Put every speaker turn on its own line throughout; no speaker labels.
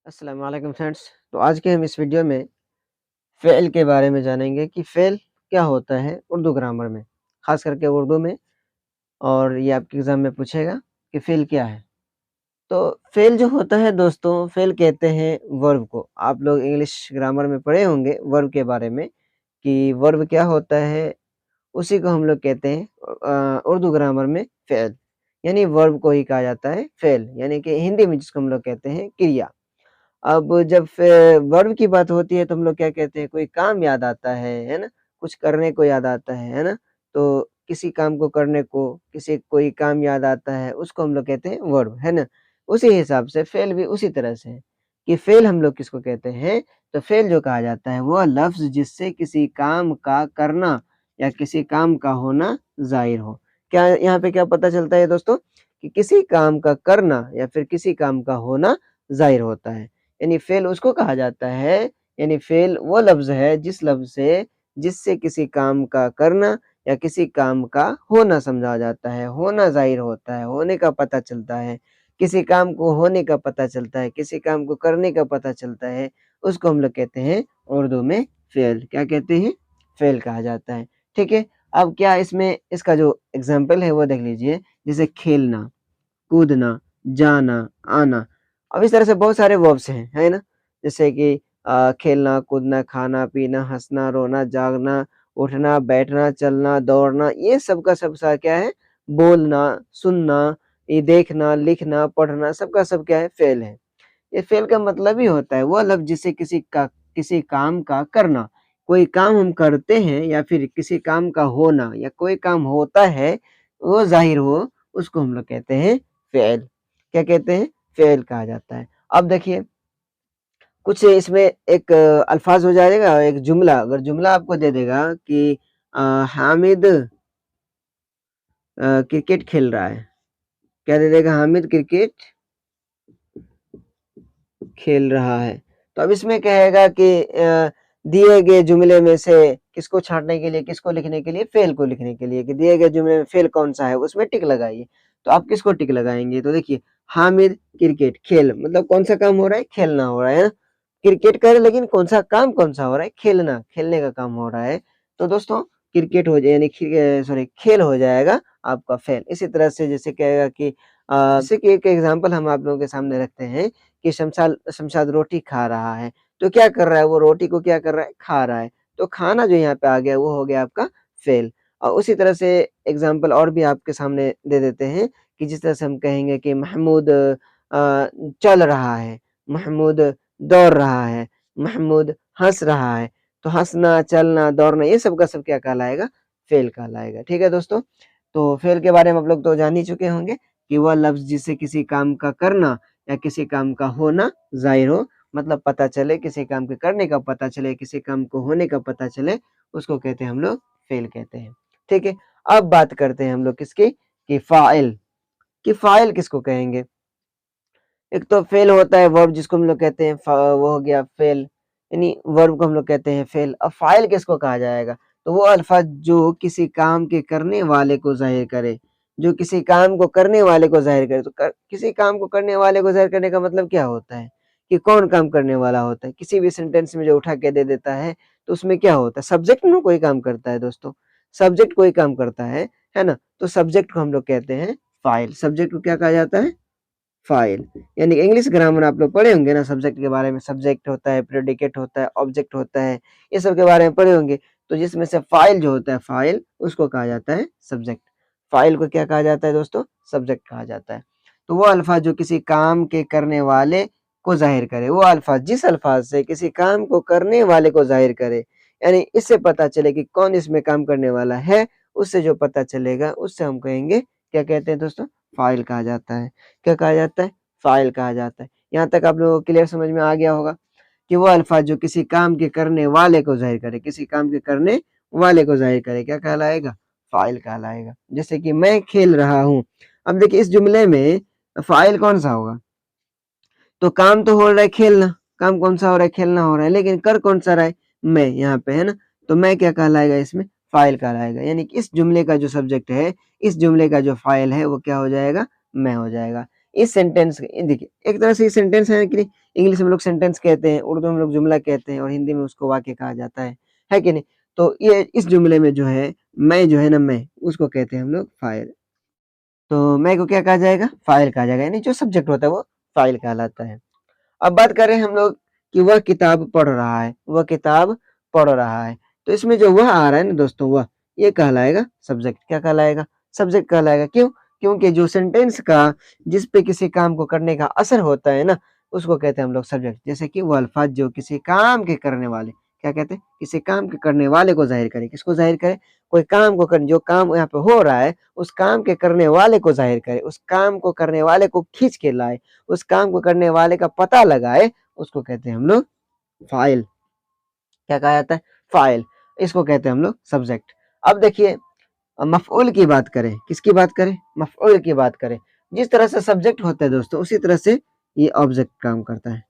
अस्सलाम वालेकुम फ्रेंड्स। तो आज के हम इस वीडियो में फ़ेल के बारे में जानेंगे कि फ़ेल क्या होता है उर्दू ग्रामर में, ख़ास करके उर्दू में। और ये आपके एग्ज़ाम में पूछेगा कि फ़ेल क्या है। तो फ़ेल जो होता है दोस्तों, फ़ेल कहते हैं वर्ब को। आप लोग इंग्लिश ग्रामर में पढ़े होंगे वर्ब के बारे में कि वर्ब क्या होता है, उसी को हम लोग कहते हैं उर्दू ग्रामर में फ़ेल। यानी वर्ब को ही कहा जाता है फ़ेल, यानी कि हिंदी में जिसको हम लोग कहते हैं क्रिया। अब जब वर्ब की बात होती है तो हम लोग क्या कहते हैं, कोई काम याद आता है ना? कुछ करने को याद आता है ना? तो किसी काम को करने को, किसी कोई काम याद आता है, उसको हम लोग कहते हैं वर्ब, है ना? उसी हिसाब से फ़ेल भी उसी तरह से है कि फ़ेल हम लोग किसको कहते हैं, तो फ़ेल जो कहा जाता है वो लफ़्ज़ जिससे किसी काम का करना या किसी काम का होना ज़ाहिर हो। क्या यहाँ पे क्या पता चलता है दोस्तों, कि किसी काम का करना या फिर किसी काम का होना ज़ाहिर होता है। यानी फ़ेल उसको कहा जाता है, यानी फ़ेल वो लफ़्ज़ है जिस लफ़्ज़ से जिससे किसी काम का करना या किसी काम का होना समझा जाता है, होना ज़ाहिर होता है, होने का पता चलता है। किसी काम को होने का पता चलता है, किसी काम को करने का पता चलता है, उसको हम लोग कहते हैं उर्दू में फ़ेल। क्या कहते हैं? फ़ेल कहा जाता है। ठीक है? अब क्या इसमें इसका जो एग्ज़ाम्पल है वो देख लीजिए, जैसे खेलना, कूदना, जाना, आना। अब इस तरह से बहुत सारे वर्ब्स हैं, है ना? जैसे कि खेलना, कूदना, खाना, पीना, हँसना, रोना, जागना, उठना, बैठना, चलना, दौड़ना, ये सब का सब सा क्या है? बोलना, सुनना, ये देखना, लिखना, पढ़ना, सब का सब क्या है? फ़ेल है। ये फ़ेल का मतलब ही होता है वो लफ़्ज़ जिससे किसी काम का करना। कोई काम हम करते हैं या फिर किसी काम का होना या कोई काम होता है, वो ज़ाहिर हो, उसको हम लोग कहते हैं फ़ेल। क्या कहते हैं? फ़ेल कहा जाता है। अब देखिए, कुछ इसमें एक अल्फ़ाज़ हो जाएगा, एक जुमला, अगर जुमला आपको दे देगा कि हामिद क्रिकेट खेल रहा है। क्या दे देगा? हामिद क्रिकेट खेल रहा है। तो अब इसमें कहेगा कि दिए गए जुमले में से किसको छाँटने के लिए, किसको लिखने के लिए? फ़ेल को लिखने के लिए, कि दिए गए जुमले में फ़ेल कौन-सा है, उसमें टिक लगाइए। तो आप किसको टिक लगाएँगे? तो देखिए, हामिद क्रिकेट खेल, मतलब कौन-सा काम हो रहा है? खेलना हो रहा है ना? क्रिकेट कर रहे, लेकिन कौन-सा काम कौन-सा हो रहा है? खेलना, खेलने का काम हो रहा है। तो दोस्तों, क्रिकेट हो जाए, यानी सॉरी, खेल हो जाएगा आपका फ़ेल। इसी तरह से जैसे कहेगा कि जैसे कि एक एग्ज़ाम्पल हम आप लोगों के सामने रखते हैं कि शमशाद रोटी खा रहा है। तो क्या कर रहा है? वो रोटी को क्या कर रहा है? खा रहा है। तो खाना जो यहाँ पे आ गया वो हो गया आपका फ़ेल। और उसी तरह से एग्ज़ाम्पल और भी आपके सामने दे देते हैं कि जिस तरह से हम कहेंगे कि महमूद चल रहा है, महमूद दौड़ रहा है, महमूद हँस रहा है। तो हँसना, चलना, दौड़ना, ये सब का सब क्या कहलाएगा? फ़ेल कहलाएगा। ठीक है दोस्तों? तो फ़ेल के बारे में आप लोग तो जान ही चुके होंगे कि वह लफ़्ज़ जिससे किसी काम का करना या किसी काम का होना ज़ाहिर हो, मतलब पता चले, किसी काम के करने का पता चले, किसी काम को होने का पता चले, उसको कहते हैं हम लोग फ़ेल कहते हैं। ठीक है? अब बात करते हैं हम लोग किसकी? कि फ़ाइल, कि फ़ाइल किसको कहेंगे? एक तो फ़ेल होता है वर्ब जिसको हम लोग कहते हैं वो हो गया फ़ेल, यानी वर्ब को हम लोग कहते हैं फ़ेल। अब फ़ाइल किसको कहा जाएगा? तो वो अल्फ़ाज़ जो किसी काम के करने वाले को ज़ाहिर करे, जो किसी काम को करने वाले को ज़ाहिर करे। तो किसी काम को करने वाले को ज़ाहिर करने का मतलब क्या होता है? कि कौन काम करने वाला होता है? किसी भी सेंटेंस में जो उठा के दे देता है, तो उसमें क्या होता है? सब्जेक्ट ना कोई काम करता है दोस्तों, सब्जेक्ट कोई काम करता है ना? तो सब्जेक्ट को हम लोग कहते हैं फ़ाइल। सब्जेक्ट को क्या कहा जाता है? फ़ाइल। यानी इंग्लिश ग्रामर आप लोग पढ़े होंगे ना सब्जेक्ट के बारे में, सब्जेक्ट होता है, प्रेडिकेट होता है, ऑब्जेक्ट होता है, ये सब के बारे में पढ़े होंगे। तो जिसमें से फ़ाइल जो होता है, फ़ाइल, उसको कहा जाता है सब्जेक्ट। फ़ाइल को क्या कहा जाता है दोस्तों? सब्जेक्ट कहा जाता है। तो वो अल्फ़ाज़ जो किसी काम के करने वाले को ज़ाहिर करे, वो अल्फ़ाज़ जिस अल्फ़ाज़ से किसी काम को करने वाले को ज़ाहिर करे, यानी इससे पता चले कि कौन इसमें काम करने वाला है, उससे जो पता चलेगा, उससे हम कहेंगे, क्या कहते हैं दोस्तों? फ़ाइल कहा जाता है। क्या कहा जाता है? फ़ाइल कहा जाता है। यहाँ तक आप लोगों को क्लियर समझ में आ गया होगा कि वो अल्फ़ाज़ जो किसी काम के करने वाले को ज़ाहिर करे, किसी काम के करने वाले को ज़ाहिर करे, क्या कहलाएगा? फ़ाइल कहलाएगा। जैसे कि मैं खेल रहा हूँ। अब देखिए, इस जुमले में फ़ाइल कौन-सा होगा? तो काम तो हो रहा है खेलना, काम कौन-सा हो रहा है? खेलना हो रहा है, लेकिन कर कौन-सा रहा है? मैं, यहाँ पे, है ना? तो मैं क्या कहलाएगा इसमें? फ़ाइल कहलाएगा। यानी कि इस जुमले का जो सब्जेक्ट है, इस जुमले का जो फ़ाइल है, वो क्या हो जाएगा? मैं हो जाएगा। इस सेंटेंस देखिए एक तरह से ये सेंटेंस है कि नहीं, इंग्लिश में लोग सेंटेंस कहते हैं, उर्दू में लोग जुमला कहते हैं और हिंदी में उसको वाक्य कहा जाता है कि नहीं? तो ये इस जुमले में जो है मैं जो है ना मैं उसको कहते हैं हम लोग फाइल। तो मैं को क्या कहा जाएगा? फाइल कहा जाएगा, यानी जो सब्जेक्ट होता है वो फाइल कहलाता है। अब बात करें हम लोग कि वह किताब पढ़ रहा है, वह किताब पढ़ रहा है। तो इसमें जो वह आ रहा है ना दोस्तों वह, ये कहलाएगा सब्जेक्ट। क्या कहलाएगा? सब्जेक्ट कहलाएगा। क्यों? क्योंकि जो सेंटेंस का जिस पे किसी काम को करने का असर होता है ना, उसको कहते हैं हम लोग सब्जेक्ट। जैसे कि वो अल्फाज जो किसी काम के करने वाले, क्या कहते हैं? किसी काम के करने वाले को ज़ाहिर करे। किसको ज़ाहिर करे? कोई काम को कर, जो काम यहाँ पे हो रहा है, उस काम के करने वाले को ज़ाहिर करे, उस काम को करने वाले को खींच के लाए, उस काम को करने वाले का पता लगाए, उसको कहते हैं हम लोग फाइल। क्या कहा जाता है? फाइल। इसको कहते हैं हम लोग सब्जेक्ट। अब देखिए मफ़ऊल की बात करें, किसकी बात करें? मफ़ऊल की बात करें। जिस तरह से सब्जेक्ट होता है दोस्तों, उसी तरह से ये ऑब्जेक्ट काम करता है।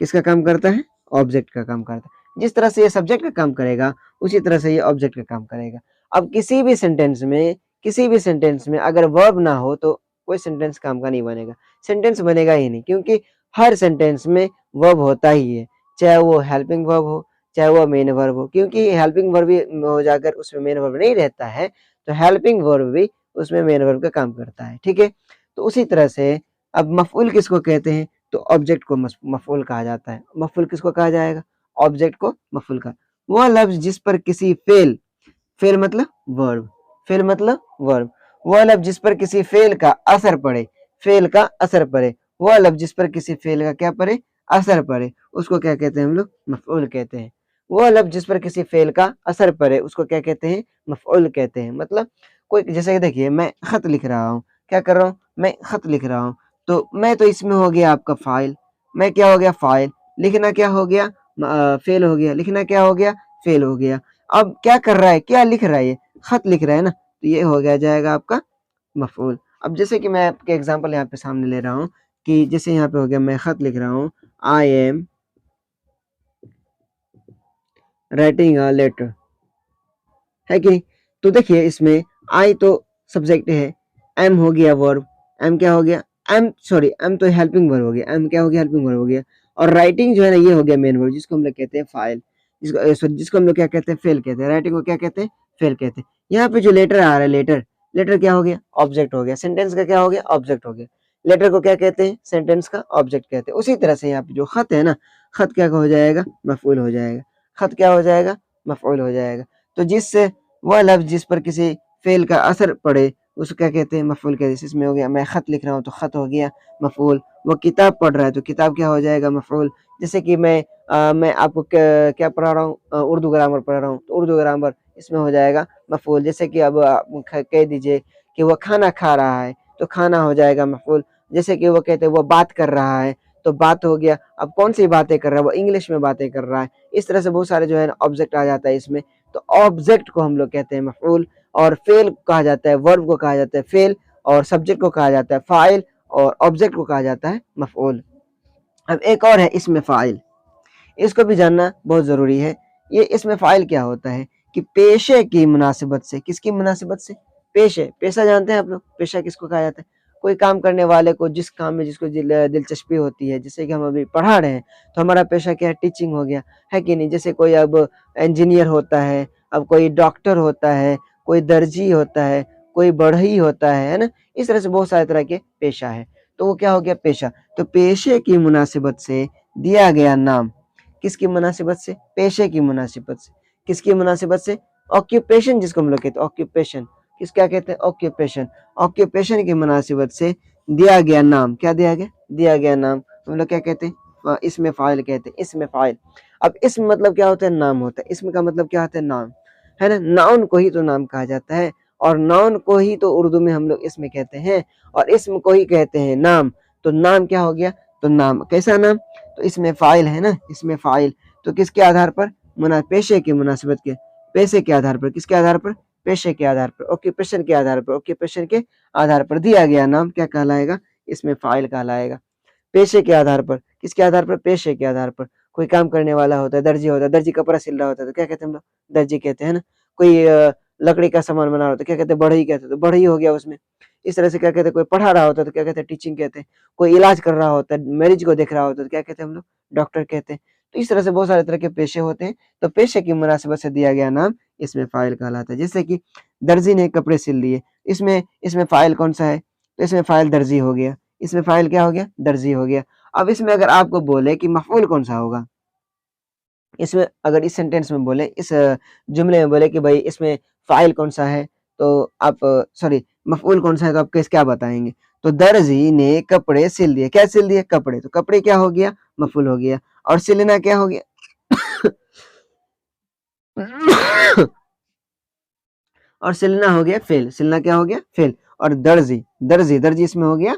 किसका काम करता है? ऑब्जेक्ट का काम करता है। जिस तरह से ये सब्जेक्ट का काम करेगा, उसी तरह से ये ऑब्जेक्ट का काम करेगा। अब किसी भी सेंटेंस में अगर वर्ब ना हो तो कोई सेंटेंस काम का नहीं बनेगा। सेंटेंस बनेगा ही नहीं, क्योंकि हर सेंटेंस में वर्ब होता ही है। चाहे वो हेल्पिंग वर्ब हो, चाहे वो मेन वर्ब हो, क्योंकि हेल्पिंग वर्ब भी हो जाकर उसमें मेन वर्ब नहीं रहता है, तो हेल्पिंग वर्ब भी उसमें मेन वर्ब का काम करता है। ठीक है? तो उसी तरह से अब मफ़ऊल किसको कहते हैं? तो ऑब्जेक्ट को मफ़ऊल कहा जाता है। मफ़ऊल किसको कहा जाएगा? ऑब्जेक्ट को मफ़ऊल कहा। वह लफ्ज़ जिस पर किसी फ़ेल, फ़ेल मतलब वर्ब, फ़ेल मतलब वर्ब। वह लफ्ज़ जिस पर किसी फ़ेल का असर पड़े, फ़ेल का असर पड़े, वह लफ्ज़ जिस पर किसी फ़ेल का क्या पड़े? असर पड़े, उसको क्या कहते हैं हम लोग? मफ़ऊल कहते हैं। वह लफ्ज़ जिस पर किसी फ़ेल का असर पड़े, उसको क्या कहते हैं? मफ़ऊल कहते हैं। मतलब कोई जैसे कि देखिए मैं ख़त लिख रहा हूँ, क्या कर रहा हूँ? मैं ख़त लिख रहा हूँ। तो मैं तो इसमें हो गया आपका फ़ाइल, मैं क्या हो गया? फ़ाइल। लिखना क्या हो गया? फ़ेल हो गया। लिखना क्या हो गया? फ़ेल हो गया। अब क्या कर रहा है? क्या लिख रहा है ये? ख़त लिख रहा है ना, तो ये हो गया जाएगा आपका मफ़ऊल। अब जैसे कि मैं आपके एग्ज़ाम्पल यहाँ पे सामने ले रहा हूँ कि जैसे यहाँ पे हो गया मैं ख़त लिख रहा हूँ, I am writing a letter, है कि नहीं? तो देखिए इसमें आई तो सब्जेक्ट है, एम हो गया वर्ब, एम क्या हो गया? एम तो हेल्पिंग वर्ब हो गया, एम क्या हो गया? हेल्पिंग वर्ब हो गया। और राइटिंग जो है ना ये हो गया मेन वर्ब, जिसको हम लोग कहते हैं फाइल, जिसको हम लोग क्या कहते हैं? फेल कहते हैं। राइटिंग को क्या कहते हैं? फेल कहते हैं। यहाँ पे जो लेटर आ रहा है, लेटर क्या हो गया? ऑब्जेक्ट हो गया। सेंटेंस का क्या हो गया? ऑब्जेक्ट हो गया। लेटर को क्या कहते हैं? सेंटेंस का ऑब्जेक्ट कहते हैं। उसी तरह से यहाँ पे जो खत है ना, खत क्या हो जाएगा? मफ़ऊल हो जाएगा। खत क्या हो जाएगा? मफ़ऊल हो जाएगा। तो जिससे वह लफ्ज़ जिस पर किसी फ़ेल का असर पड़े, उसको क्या कहते हैं? मफ़ऊल कहते हैं। जैसे इसमें हो गया मैं ख़त लिख रहा हूँ, तो ख़त हो गया मफ़ऊल। वो किताब पढ़ रहा है, तो किताब क्या हो जाएगा? मफ़ऊल। जैसे कि मैं आपको क्या पढ़ा रहा हूँ? उर्दू ग्रामर पढ़ा रहा हूँ, तो उर्दू ग्रामर इसमें हो जाएगा मफ़ऊल। जैसे कि अब आप कह दीजिए कि वह खाना खा रहा है, तो खाना हो जाएगा मफ़ऊल। जैसे कि वो कहते हैं वो बात कर रहा है, तो बात हो गया। अब कौन-सी बातें कर रहा है? वो इंग्लिश में बातें कर रहा है। इस तरह से बहुत सारे जो है ना ऑब्जेक्ट आ जाता है इसमें। तो ऑब्जेक्ट को हम लोग कहते हैं मफ़ऊल, और फ़ेल कहा जाता है, वर्ब को कहा जाता है फ़ेल, और सब्जेक्ट को कहा जाता है फ़ाइल, और ऑब्जेक्ट को कहा जाता है मफ़ऊल। अब एक और है इसमें फ़ाइल, इसको भी जानना बहुत ज़रूरी है। ये इसमें फ़ाइल क्या होता है कि पेशे की मुनासिबत से, किसकी मुनासिबत से? पेशे, पेशा जानते हैं आप लोग? पेशा किसको कहा जाता है? कोई काम करने वाले को जिस काम में जिसको दिलचस्पी होती है, जैसे कि हम अभी पढ़ा रहे हैं, तो हमारा पेशा क्या है? टीचिंग हो गया, है कि नहीं? जैसे कोई अब इंजीनियर होता है, अब कोई डॉक्टर होता है, कोई दर्जी होता है, कोई बढ़ई होता है ना? इस तरह से बहुत सारे तरह के पेशा है, तो वो क्या हो गया? पेशा। तो पेशे की मुनासिबत से दिया गया नाम, किसकी मुनासिबत से? पेशे की मुनासिबत से। किसकी मुनासिबत से? ऑक्यूपेशन, जिसको हम लोग कहते हैं ऑक्यूपेशन। किस क्या कहते हैं? ऑक्यूपेशन। ऑक्यूपेशन की मुनासिबत से दिया गया नाम, क्या दिया गया? दिया गया नाम हम लोग क्या कहते हैं? इसमें फ़ाइल कहते हैं, इसमें फ़ाइल। अब इसम मतलब क्या होता है? नाम होता है। इसम का मतलब क्या होता है? नाम, है ना? नाउन को ही तो नाम कहा जाता है, और नाउन को ही तो उर्दू में हम लोग इसम कहते हैं, और इसम को ही कहते हैं नाम। तो नाम क्या हो गया? तो नाम कैसा नाम? तो इसमें फ़ाइल है ना, इसमें फ़ाइल। तो किसके आधार पर? पेशे की मुनासिबत के, पैसे के आधार पर। किसके आधार पर? पेशे के आधार पर, ऑक्यूपेशन के आधार पर। ऑक्यूपेशन के आधार पर दिया गया नाम क्या कहलाएगा? इसमें फ़ाइल कहलाएगा। पेशे के आधार पर, किसके आधार पर? पेशे के आधार पर। कोई काम करने वाला होता है, दर्जी होता है, दर्जी कपड़ा सिल रहा होता है, तो क्या कहते हैं हम लोग? दर्जी कहते हैं ना। कोई लकड़ी का सामान बना रहा होता है, क्या कहते हैं? बढ़ई कहते हैं, तो बढ़ई हो गया उसमें। इस तरह से क्या कहते हैं, कोई पढ़ा रहा होता है तो क्या कहते हैं, टीचिंग कहते हैं। कोई इलाज कर रहा होता है, मरीज को देख रहा होता है तो क्या कहते हैं हम लोग, डॉक्टर कहते हैं। तो इस तरह से बहुत सारे तरह के पेशे होते हैं, तो पेशे की मुनासिबत से दिया गया नाम इसमें फ़ाइल कहलाता है। जैसे कि दर्जी ने कपड़े सिल दिए, इसमें इसमें फ़ाइल कौन-सा है? तो इसमें फ़ाइल दर्जी हो गया, इसमें फ़ाइल क्या हो गया? दर्जी हो गया। अब इसमें अगर आपको बोले कि मफ़ऊल कौन-सा होगा? इसमें अगर इस सेंटेंस में बोले, इस जुमले में बोले कि भाई इसमें फ़ाइल कौन-सा है? तो आप सॉरी मफ़ऊल कौन-सा है तो आप क्या बताएँगे? तो दर्जी ने कपड़े सिल दिए। क्या सिल दिए? कपड़े। तो कपड़े क्या हो गया? मफ़ऊल हो गया। और सिलना क्या हो गया? और सिलना हो गया फ़ेल। सिलना क्या हो गया? फ़ेल। और दर्जी, दर्जी, दर्जी इसमें हो गया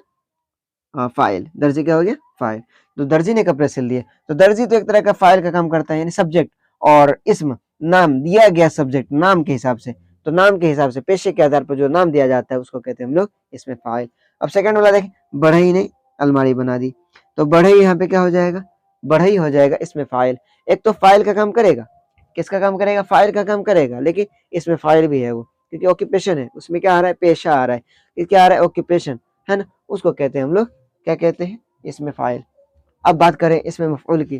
फ़ाइल। दर्जी क्या हो गया? फ़ाइल। तो दर्जी ने कपड़े सिल दिए। तो दर्जी तो एक तरह का फ़ाइल का काम करता है, यानी सब्जेक्ट और इस्म, नाम, दिया गया सब्जेक्ट नाम के हिसाब से। तो नाम के हिसाब से पेशे के आधार पर जो नाम दिया जाता है उसको कहते हैं हम लोग इसमें फ़ाइल। अब सेकंड वाला देखें, बढ़ई ने अलमारी बना दी। तो बढ़ई यहाँ पे क्या हो जाएगा? बढ़ई हो जाएगा इसमें फ़ाइल। एक तो फ़ाइल का काम करेगा, किसका काम करेगा? फ़ाइल का काम करेगा, लेकिन इसमें फ़ाइल भी है वो, क्योंकि ऑक्यूपेशन है, उसमें क्या आ रहा है? पेशा आ रहा है। ये क्या आ रहा है? ऑक्यूपेशन, है ना? उसको कहते हैं हम लोग, क्या कहते हैं? इसमें फ़ाइल। अब बात करें इसमें मफ़ऊल की,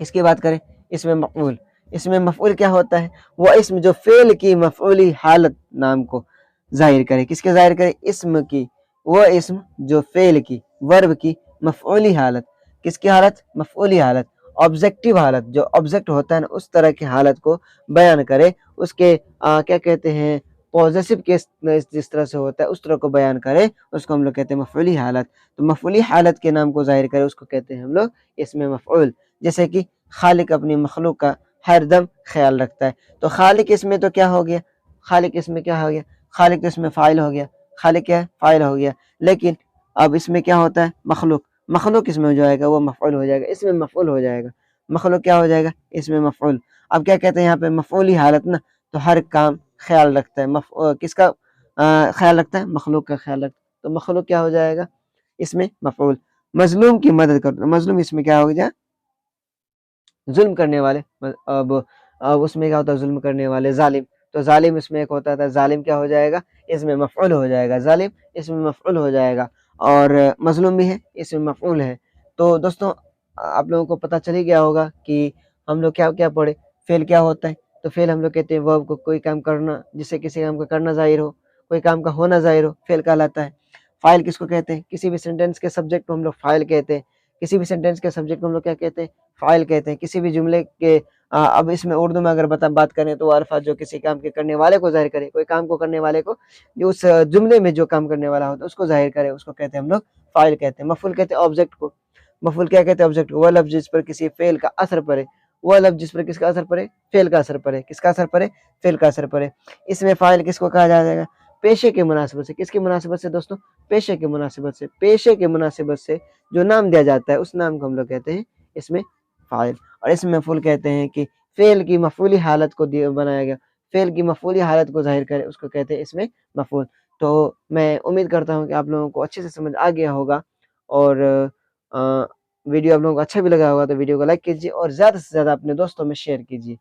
किसकी बात करें? इसमें मफ़ऊल। इसमें मफ़ऊल क्या होता है? वो इसम जो फ़ेल की मफ़ऊली हालत नाम को ज़ाहिर करे। किसके ज़ाहिर करे? इस्म की। वो इस्म जो फ़ेल की, वर्ब की मफ़ऊली हालत, किसकी हालत? मफ़ऊली हालत, ऑब्जेक्टिव हालत, जो ऑब्जेक्ट होता है ना उस तरह की हालत को बयान करे, उसके क्या कहते हैं, पॉज़ेसिव केस जिस तरह से होता है उस तरह को बयान करे, उसको हम लोग कहते हैं मफ़ऊली हालत। तो मफ़ऊली हालत के नाम को ज़ाहिर करे उसको कहते हैं हम लोग इसमें मफ़ऊल। जैसे कि खालिक अपनी मखलूक का हर दम ख्याल रखता है। तो खालिक इसमें तो क्या हो गया? खालिक इसमें क्या हो गया? खालिक तो इसमें फ़ाइल हो गया। खालिक क्या है? फ़ाइल हो गया। लेकिन अब इसमें क्या होता है? मखलूक। मखलूक इसमें हो जाएगा, वो मफ़ऊल हो जाएगा, इसमें मफ़ऊल हो जाएगा। मखलूक क्या हो जाएगा? इसमें मफ़ऊल। अब क्या कहते हैं यहाँ पे? मफ़ऊली हालत ना, तो हर काम ख्याल रखता है। किसका ख्याल रखता है? मखलूक का ख्याल रखता है। तो मखलूक क्या हो जाएगा? इसमें मफ़ऊल। मज़लूम की मदद करता है। मज़लूम इसमें क्या हो गया? ज़ुल्म करने वाले। अब उसमें क्या होता है? ज़ुल्म करने वाले, ज़ालिम। तो ज़ालिम इसमें एक होता था, ज़ालिम क्या हो जाएगा? इसमें मफ़ऊल हो जाएगा। ज़ालिम इसमें मफ़ऊल हो जाएगा। और मज़लूम भी है, इसमें मफ़ऊल है। तो दोस्तों आप लोगों को पता चल ही गया होगा कि हम लोग क्या-क्या पढ़े। फ़ेल क्या होता है? तो फ़ेल हम लोग कहते हैं वर्ब को, कोई काम करना जिससे किसी काम का करना ज़ाहिर हो, कोई काम का होना ज़ाहिर हो, फ़ेल कहलाता है। फ़ाइल किसको कहते हैं? किसी भी सेंटेंस के सब्जेक्ट को हम लोग फ़ाइल कहते हैं। किसी भी सेंटेंस के सब्जेक्ट को हम लोग क्या कहते हैं? फ़ाइल कहते हैं। किसी भी जुमले के अब इसमें उर्दू में अगर बात करें तो अल्फ़ाज़ जो किसी काम के करने वाले को ज़ाहिर करे, कोई काम को करने वाले को, जो उस जुमले में जो काम करने वाला होता है उसको ज़ाहिर करे, उसको कहते हैं हम लोग फ़ाइल कहते हैं। मफ़ऊल कहते हैं ऑब्जेक्ट को। मफ़ऊल क्या कहते हैं? ऑब्जेक्ट को। वह लफ़्ज़ जिस पर किसी फ़ेल का असर पड़े, वह लफ़्ज़ जिस पर किसका असर पड़े? फ़ेल का असर पड़े। किसका असर पड़े? फ़ेल का असर पड़े। इसमें फ़ाइल किसको कहा जाएगा? पेशे की मुनासिबत से। किसकी मुनासिबत से दोस्तों? पेशे की मुनासिबत से। पेशे की मुनासिबत से जो नाम दिया जाता है उस नाम को हम लोग कहते हैं इसमें फ़ाइल। और इसमें मफ़ऊल कहते हैं कि फ़ेल की मफ़ऊली हालत को बनाया गया। फ़ेल की मफ़ऊली हालत को ज़ाहिर करे उसको कहते हैं इसमें मफ़ऊल। तो मैं उम्मीद करता हूँ कि आप लोगों को अच्छे से समझ आ गया होगा, और अ, वीडियो आप लोगों को अच्छा भी लगा होगा तो वीडियो को लाइक कीजिए और ज़्यादा से ज़्यादा अपने दोस्तों में शेयर कीजिए।